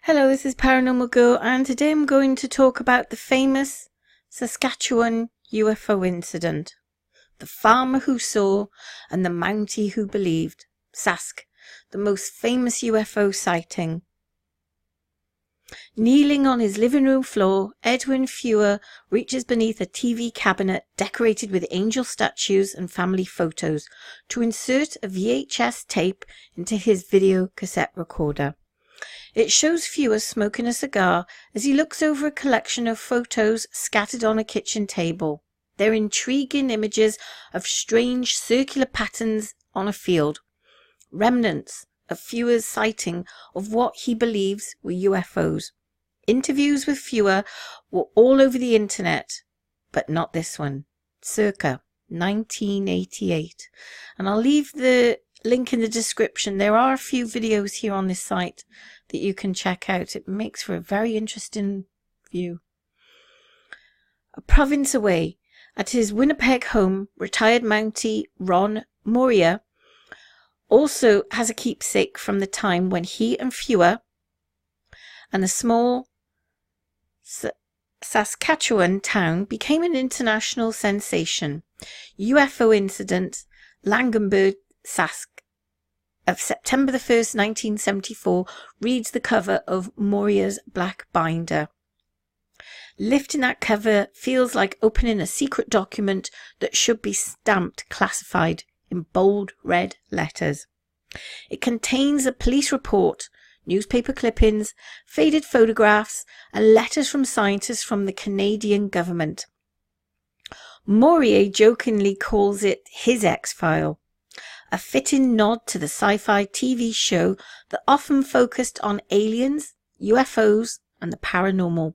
Hello, this is Paranormal Girl, and today I'm going to talk about the famous Saskatchewan UFO incident. The farmer who saw and the Mountie who believed. Sask, the most famous UFO sighting. Kneeling on his living room floor, Edwin Fewer reaches beneath a TV cabinet decorated with angel statues and family photos to insert a VHS tape into his video cassette recorder. It shows Fewer smoking a cigar as he looks over a collection of photos scattered on a kitchen table. They're intriguing images of strange circular patterns on a field, remnants of Fewer's sighting of what he believes were UFOs. Interviews with Fewer were all over the internet, but not this one, circa 1988. And I'll leave the link in the description. There are a few videos here on this site that you can check out. It makes for a very interesting view. A province away, at his Winnipeg home, retired Mountie Ron Moria also has a keepsake from the time when he and Fewer and the small Saskatchewan town became an international sensation. UFO Incident, Langenberg, Sask, of September the 1st, 1974, reads the cover of Moria's black binder. Lifting that cover feels like opening a secret document that should be stamped classified in bold red letters. It contains a police report, newspaper clippings, faded photographs, and letters from scientists from the Canadian government. Moria jokingly calls it his X-File, a fitting nod to the sci-fi TV show that often focused on aliens, UFOs, and the paranormal.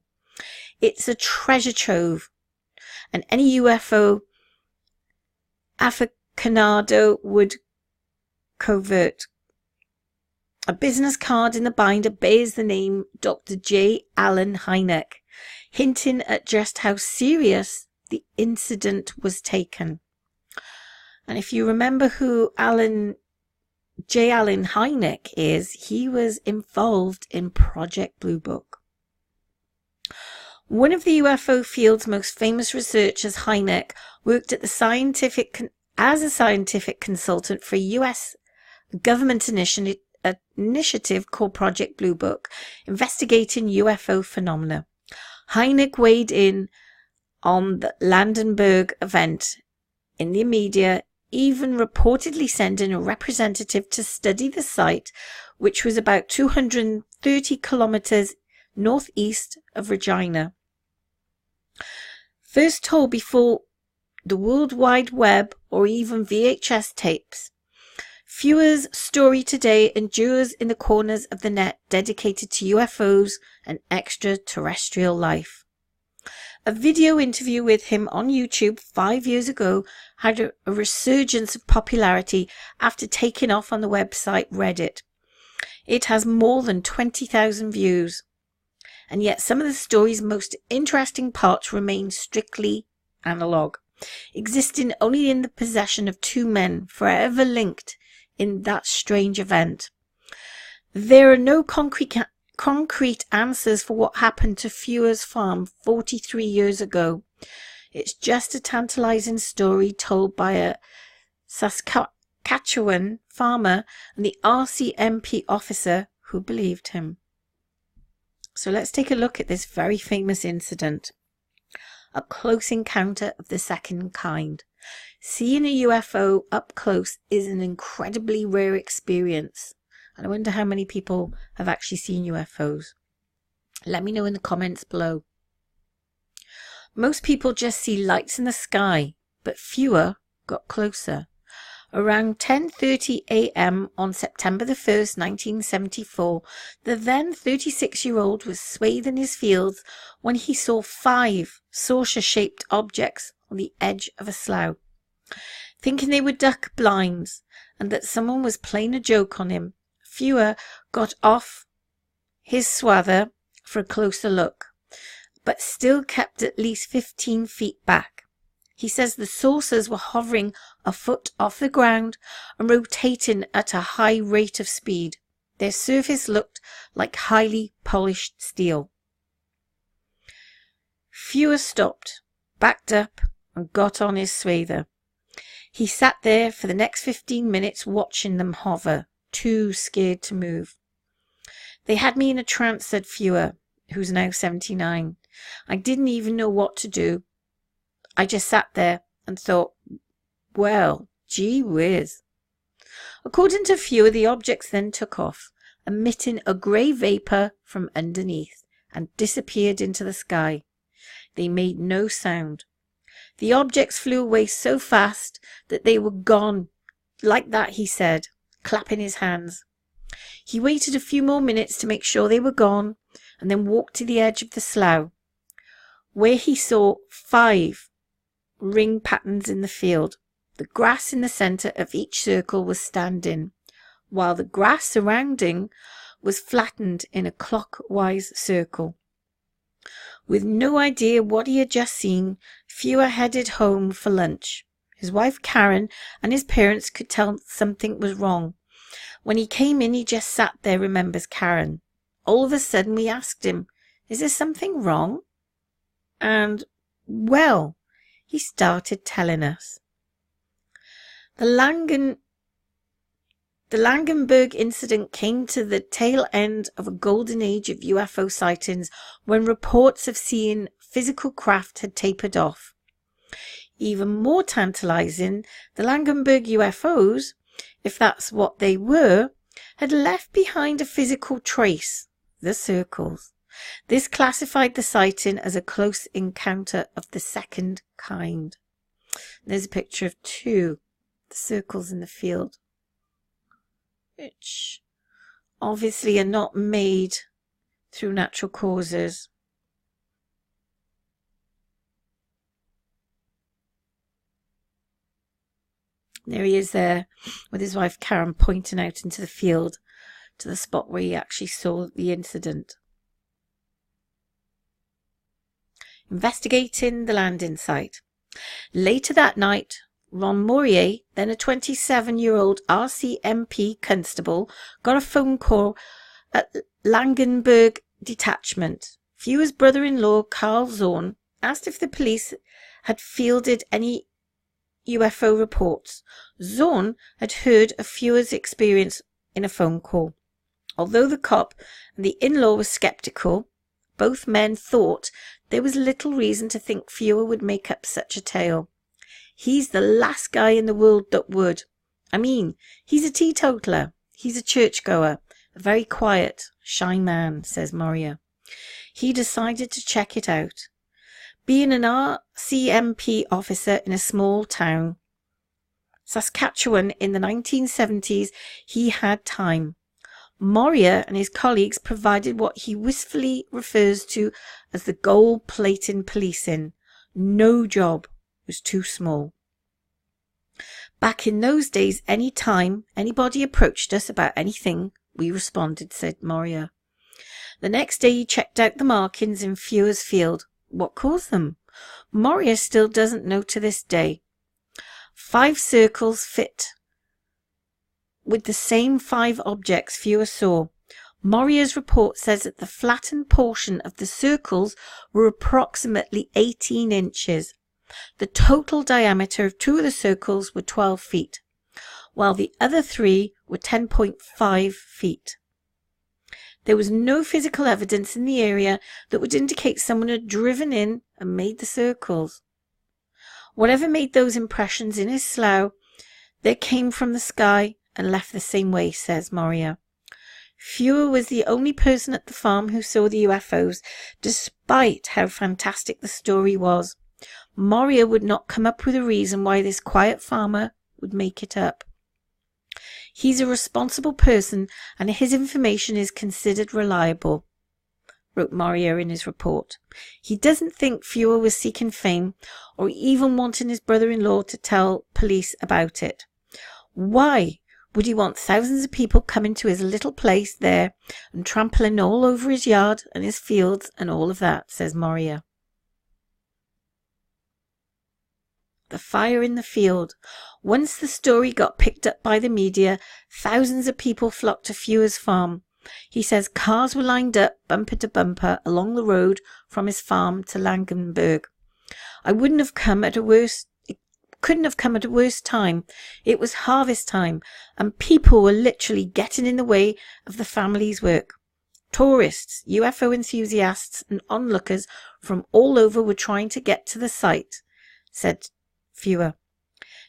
It's a treasure trove, and any UFO aficionado would covet. A business card in the binder bears the name Dr. J. Allen Hynek, hinting at just how serious the incident was taken. And if you remember who J. Allen Hynek is, he was involved in Project Blue Book. One of the UFO field's most famous researchers, Hynek, worked at as a scientific consultant for a U.S. government initiative called Project Blue Book, investigating UFO phenomena. Hynek weighed in on the Landenberg event in the media, even reportedly sending a representative to study the site, which was about 230 kilometers northeast of Regina. First told before the World Wide Web or even VHS tapes, Fewer's story today endures in the corners of the net dedicated to UFOs and extraterrestrial life. A video interview with him on YouTube 5 years ago had a resurgence of popularity after taking off on the website Reddit. It has more than 20,000 views. And yet some of the story's most interesting parts remain strictly analog, existing only in the possession of two men forever linked in that strange event. There are no concrete answers for what happened to Fewer's farm 43 years ago. It's just a tantalizing story told by a Saskatchewan farmer and the RCMP officer who believed him. So let's take a look at this very famous incident. A close encounter of the second kind. Seeing a UFO up close is an incredibly rare experience. And I wonder how many people have actually seen UFOs. Let me know in the comments below. Most people just see lights in the sky, but Fewer got closer. Around 10:30 a.m. on September the 1st, 1974, the then 36-year-old was swathed in his fields when he saw 5 saucer-shaped objects on the edge of a slough. Thinking they were duck blinds and that someone was playing a joke on him, Fewer got off his swather for a closer look, but still kept at least 15 feet back. He says the saucers were hovering a foot off the ground and rotating at a high rate of speed. Their surface looked like highly polished steel. Fewer stopped, backed up, and got on his swather. He sat there for the next 15 minutes watching them hover, too scared to move. They had me in a trance, said Fewer, who's now 79. I didn't even know what to do. I just sat there and thought, well, gee whiz. According to Fewer, the objects then took off, emitting a grey vapour from underneath, and disappeared into the sky. They made no sound. The objects flew away so fast that they were gone. Like that, he said, clapping his hands. He waited a few more minutes to make sure they were gone, and then walked to the edge of the slough, where he saw 5 ring patterns in the field. The grass in the centre of each circle was standing, while the grass surrounding was flattened in a clockwise circle. With no idea what he had just seen, Fewer headed home for lunch. His wife Karen and his parents could tell something was wrong. When he came in, he just sat there, remembers Karen. All of a sudden we asked him, "Is there something wrong?" And, well, he started telling us. The Langenberg incident came to the tail end of a golden age of UFO sightings when reports of seeing physical craft had tapered off. Even more tantalizing, the Langenberg UFOs, if that's what they were, had left behind a physical trace, the circles. This classified the sighting as a close encounter of the second kind. There's a picture of 2, the circles in the field, which obviously are not made through natural causes. There he is there with his wife Karen pointing out into the field to the spot where he actually saw the incident. Investigating the landing site. Later that night, Ron Morier, then a 27-year-old RCMP constable, got a phone call at Langenberg detachment. Fewer's brother-in-law, Carl Zorn, asked if the police had fielded any UFO reports. Zorn had heard of Fewer's experience in a phone call. Although the cop and the in-law were skeptical, both men thought there was little reason to think Fewer would make up such a tale. He's the last guy in the world that would. I mean, he's a teetotaler. He's a churchgoer. A very quiet, shy man, says Moria. He decided to check it out. Being an RCMP officer in a small town, Saskatchewan, in the 1970s, he had time. Moria and his colleagues provided what he wistfully refers to as the gold-plating policing. No job was too small. Back in those days, any time anybody approached us about anything, we responded, said Moria. The next day he checked out the markings in Fewer's field. What caused them? Moria still doesn't know to this day. 5 circles fit with the same 5 objects Fewer saw. Moria's report says that the flattened portion of the circles were approximately 18 inches. The total diameter of 2 of the circles were 12 feet, while the other 3 were 10.5 feet. There was no physical evidence in the area that would indicate someone had driven in and made the circles. Whatever made those impressions in his slough, they came from the sky and left the same way, says Moria. Fewer was the only person at the farm who saw the UFOs, despite how fantastic the story was. Moria would not come up with a reason why this quiet farmer would make it up. He's a responsible person and his information is considered reliable, wrote Moria in his report. He doesn't think Fewer was seeking fame or even wanting his brother-in-law to tell police about it. Why would he want thousands of people coming to his little place there and trampling all over his yard and his fields and all of that, says Moria. The fire in the field. Once the story got picked up by the media, thousands of people flocked to Fewer's farm. He says cars were lined up bumper to bumper along the road from his farm to Langenberg. It couldn't have come at a worse time. It was harvest time, and people were literally getting in the way of the family's work. Tourists, UFO enthusiasts, and onlookers from all over were trying to get to the site, said Fewer.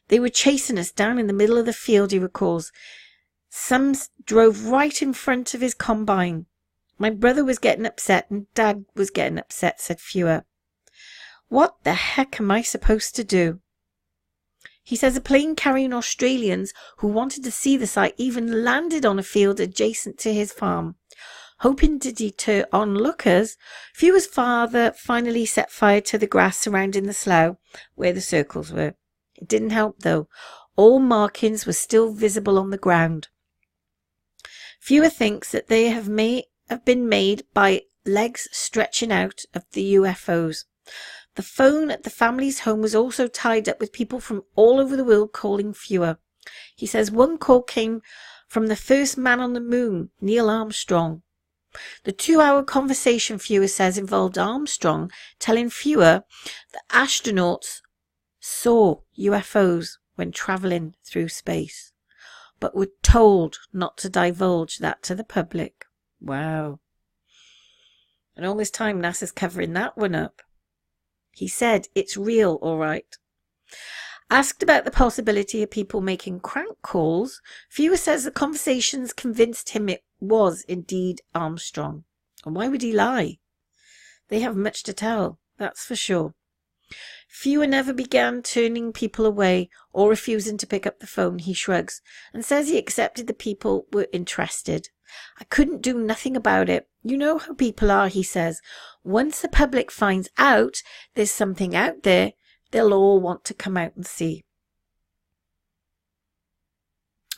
They were chasing us down in the middle of the field, he recalls. Some drove right in front of his combine. My brother was getting upset and Dad was getting upset, said Fewer. What the heck am I supposed to do? He says a plane carrying Australians who wanted to see the site even landed on a field adjacent to his farm. Hoping to deter onlookers, Fewer's father finally set fire to the grass surrounding the slough where the circles were. It didn't help, though. All markings were still visible on the ground. Fewer thinks that they have been made by legs stretching out of the UFOs. The phone at the family's home was also tied up with people from all over the world calling Fewer. He says one call came from the first man on the moon, Neil Armstrong. The 2-hour conversation, Fewer says, involved Armstrong telling Fewer that astronauts saw UFOs when travelling through space, but were told not to divulge that to the public. Wow. And all this time NASA's covering that one up. He said it's real, all right. Asked about the possibility of people making crank calls, Fewer says the conversations convinced him it was indeed Armstrong. And why would he lie? They have much to tell, that's for sure. Fewer never began turning people away or refusing to pick up the phone, he shrugs, and says he accepted the people were interested. I couldn't do nothing about it. You know how people are, he says. Once the public finds out there's something out there, they'll all want to come out and see.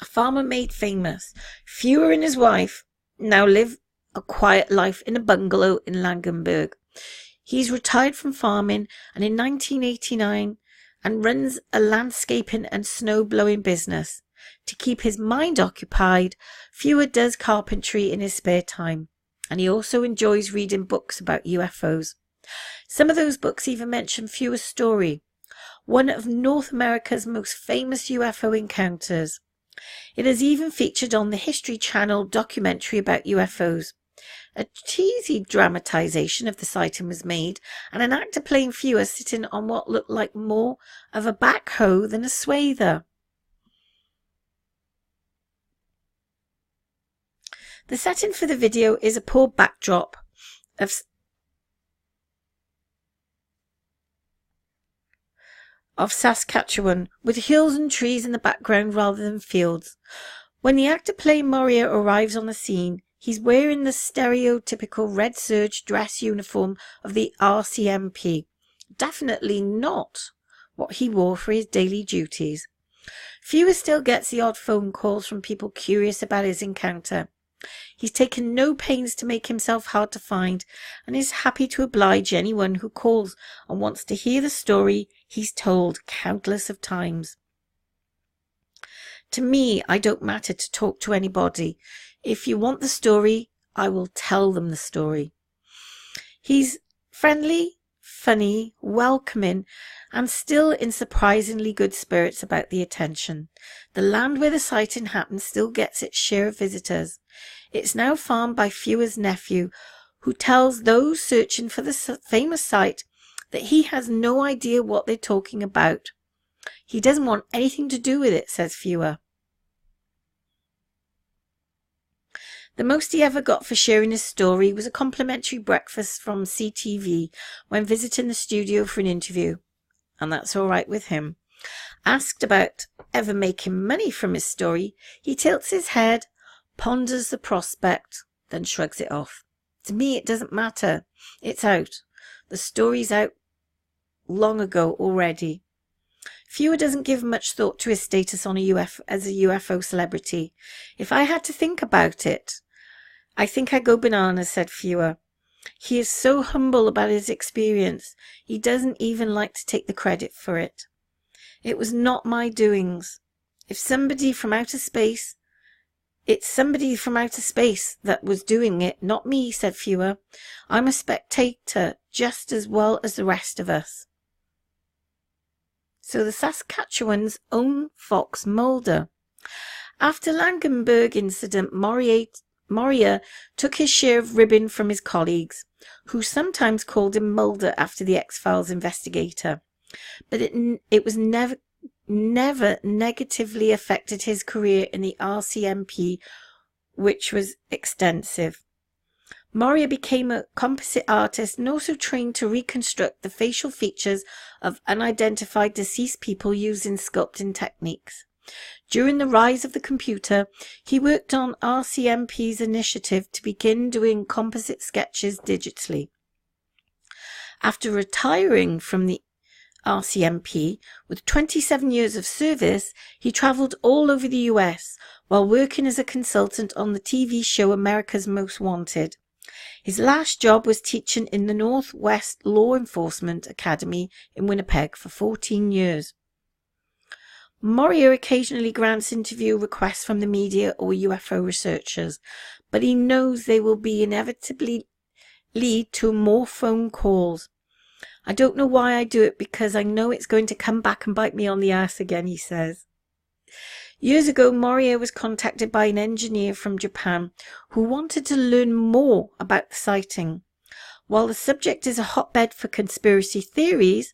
A farmer made famous. Fewer and his wife now live a quiet life in a bungalow in Langenberg. He's retired from farming and in 1989 and runs a landscaping and snow-blowing business. To keep his mind occupied, Fewer does carpentry in his spare time, and he also enjoys reading books about UFOs. Some of those books even mention Fewer's story, one of North America's most famous UFO encounters. It has even featured on the History Channel documentary about UFOs. A cheesy dramatization of the sighting was made, and an actor playing Fewer sitting on what looked like more of a backhoe than a swather. The setting for the video is a poor backdrop of Saskatchewan, with hills and trees in the background rather than fields. When the actor playing Moria arrives on the scene, he's wearing the stereotypical red serge dress uniform of the RCMP. Definitely not what he wore for his daily duties. Fewer still gets the odd phone calls from people curious about his encounter. He's taken no pains to make himself hard to find and is happy to oblige anyone who calls and wants to hear the story he's told countless of times. To me, I don't matter to talk to anybody. If you want the story, I will tell them the story. He's friendly, funny, welcoming, and still in surprisingly good spirits about the attention. The land where the sighting happened still gets its share of visitors. It's now farmed by Fewer's nephew, who tells those searching for the famous site that he has no idea what they're talking about. He doesn't want anything to do with it, says Fewer. The most he ever got for sharing his story was a complimentary breakfast from CTV when visiting the studio for an interview. And that's all right with him. Asked about ever making money from his story, he tilts his head, ponders the prospect, then shrugs it off. To me, it doesn't matter. It's out. The story's out long ago already. Fewer doesn't give much thought to his status on as a UFO celebrity. If I had to think about it, I think I'd go bananas, said Fewer. He is so humble about his experience, he doesn't even like to take the credit for it. It was not my doings. If somebody from outer space, it's somebody from outer space that was doing it, not me, said Fewer. I'm a spectator just as well as the rest of us. So the Saskatchewan's own Fox Mulder. After Langenberg incident, Morier took his share of ribbon from his colleagues, who sometimes called him Mulder after the X-Files investigator. But it was never negatively affected his career in the RCMP, which was extensive. Morier became a composite artist and also trained to reconstruct the facial features of unidentified deceased people using sculpting techniques. During the rise of the computer, he worked on RCMP's initiative to begin doing composite sketches digitally. After retiring from the RCMP, with 27 years of service, he travelled all over the US while working as a consultant on the TV show America's Most Wanted. His last job was teaching in the Northwest Law Enforcement Academy in Winnipeg for 14 years. Morier occasionally grants interview requests from the media or UFO researchers, but he knows they will inevitably lead to more phone calls. I don't know why I do it because I know it's going to come back and bite me on the ass again, he says. Years ago, Morier was contacted by an engineer from Japan who wanted to learn more about the sighting. While the subject is a hotbed for conspiracy theories,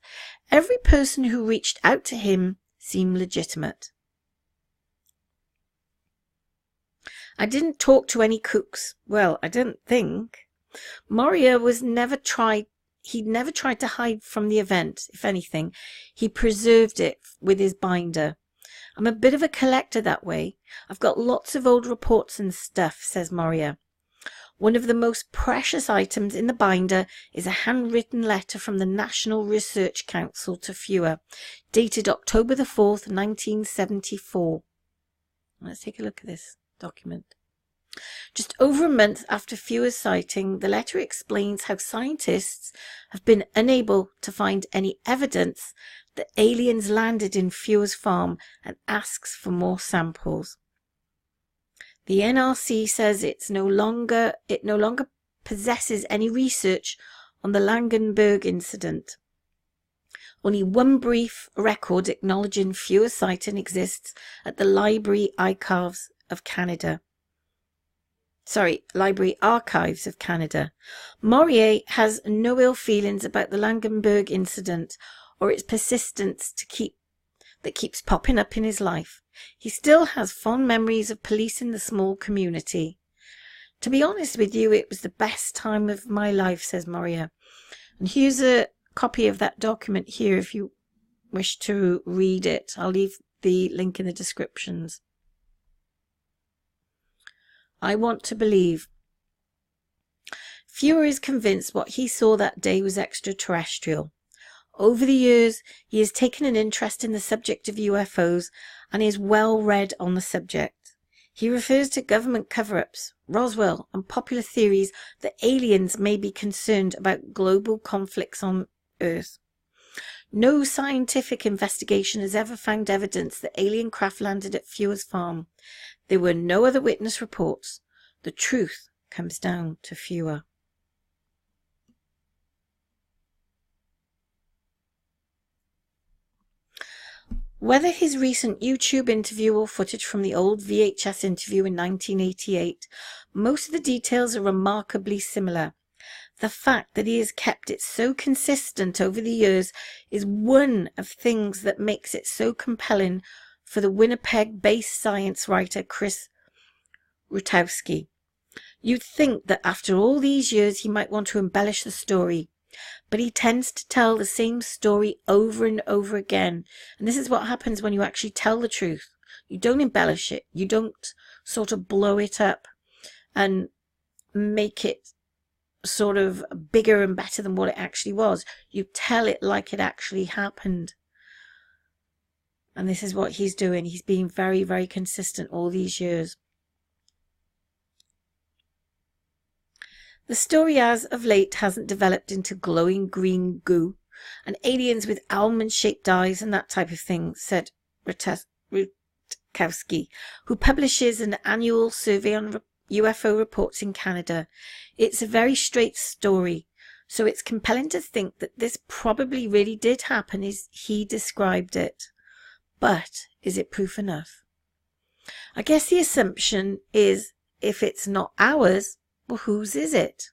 every person who reached out to him seemed legitimate. I didn't talk to any kooks. Well, I don't think. Morier He'd never tried to hide from the event. If anything, he preserved it with his binder. I'm a bit of a collector that way. I've got lots of old reports and stuff, says Morier. One of the most precious items in the binder is a handwritten letter from the National Research Council to Fewer, dated October the 4th, 1974. Let's take a look at this document. Just over a month after Fewer's sighting, the letter explains how scientists have been unable to find any evidence that aliens landed in Fewer's farm and asks for more samples. The NRC says it no longer possesses any research on the Langenberg incident. Only one brief record acknowledging Fewer's sighting exists at the Library Archives of Canada. Morier has no ill feelings about the Langenberg incident or its persistence that keeps popping up in his life. He still has fond memories of policing the small community. To be honest with you, it was the best time of my life, says Morier. And here's a copy of that document here if you wish to read it. I'll leave the link in the descriptions. I want to believe. Fewer is convinced what he saw that day was extraterrestrial. Over the years, he has taken an interest in the subject of UFOs and is well read on the subject. He refers to government cover-ups, Roswell, and popular theories that aliens may be concerned about global conflicts on Earth. No scientific investigation has ever found evidence that alien craft landed at Fewer's farm. There were no other witness reports. The truth comes down to Fewer. Whether his recent YouTube interview or footage from the old VHS interview in 1988, most of the details are remarkably similar. The fact that he has kept it so consistent over the years is one of things that makes it so compelling for the Winnipeg-based science writer Chris Rutowski. You'd think that after all these years he might want to embellish the story, but he tends to tell the same story over and over again. And this is what happens when you actually tell the truth. You don't embellish it. You don't sort of blow it up and make it sort of bigger and better than what it actually was. You tell it like it actually happened. And this is what he's doing. He's been very, very consistent all these years. The story as of late hasn't developed into glowing green goo, and aliens with almond-shaped eyes and that type of thing, said Rutkowski, who publishes an annual survey on UFO reports in Canada. It's a very straight story, so it's compelling to think that this probably really did happen as he described it. But is it proof enough? I guess the assumption is, if it's not ours, well, whose is it?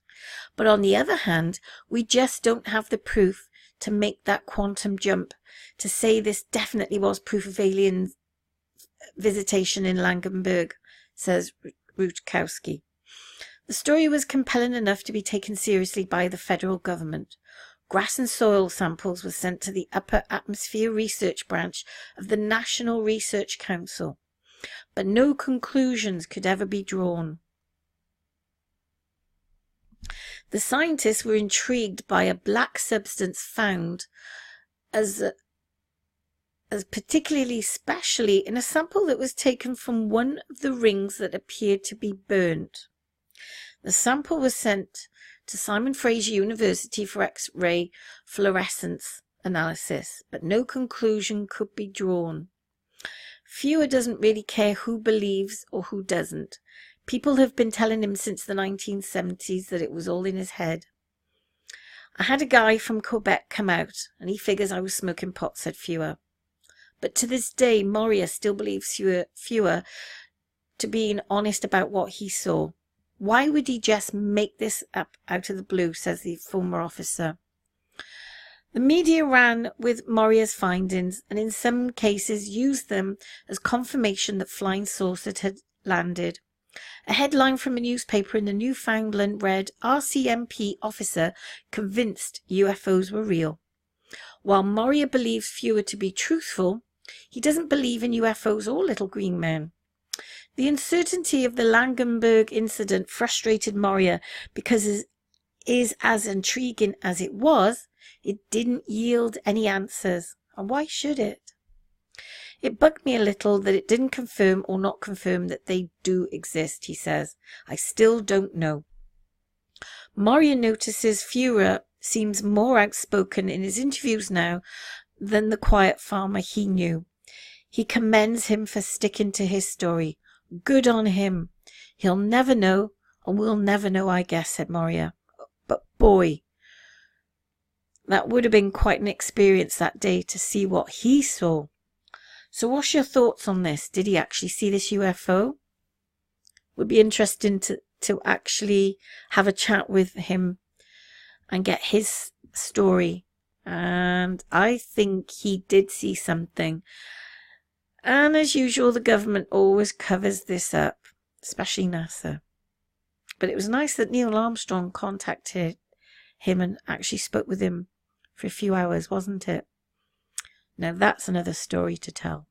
But on the other hand, we just don't have the proof to make that quantum jump to say this definitely was proof of alien visitation in Langenberg, says Rutkowski. The story was compelling enough to be taken seriously by the federal government. Grass and soil samples were sent to the Upper Atmosphere Research Branch of the National Research Council, but no conclusions could ever be drawn. The scientists were intrigued by a black substance found as particularly specially in a sample that was taken from one of the rings that appeared to be burnt. The sample was sent to Simon Fraser University for X-ray fluorescence analysis, but no conclusion could be drawn. Fewer doesn't really care who believes or who doesn't. People have been telling him since the 1970s that it was all in his head. I had a guy from Quebec come out, and he figures I was smoking pot, said Fewer. But to this day, Moria still believes Fewer to being honest about what he saw. Why would he just make this up out of the blue, says the former officer. The media ran with Moria's findings and in some cases used them as confirmation that flying saucers had landed. A headline from a newspaper in the Newfoundland read, RCMP officer convinced UFOs were real. While Moria believes Fewer to be truthful, he doesn't believe in UFOs or little green men. The uncertainty of the Langenberg incident frustrated Moria because it is as intriguing as it was, it didn't yield any answers. And why should it? It bugged me a little that it didn't confirm or not confirm that they do exist, he says. I still don't know. Moria notices Fewer seems more outspoken in his interviews now than the quiet farmer he knew. He commends him for sticking to his story. Good on him. He'll never know, and we'll never know, I guess, said Moria. But boy, that would have been quite an experience that day to see what he saw. So what's your thoughts on this? Did he actually see this UFO? Would be interesting to actually have a chat with him and get his story. And I think he did see something. And as usual, the government always covers this up, especially NASA. But it was nice that Neil Armstrong contacted him and actually spoke with him for a few hours, wasn't it? Now that's another story to tell.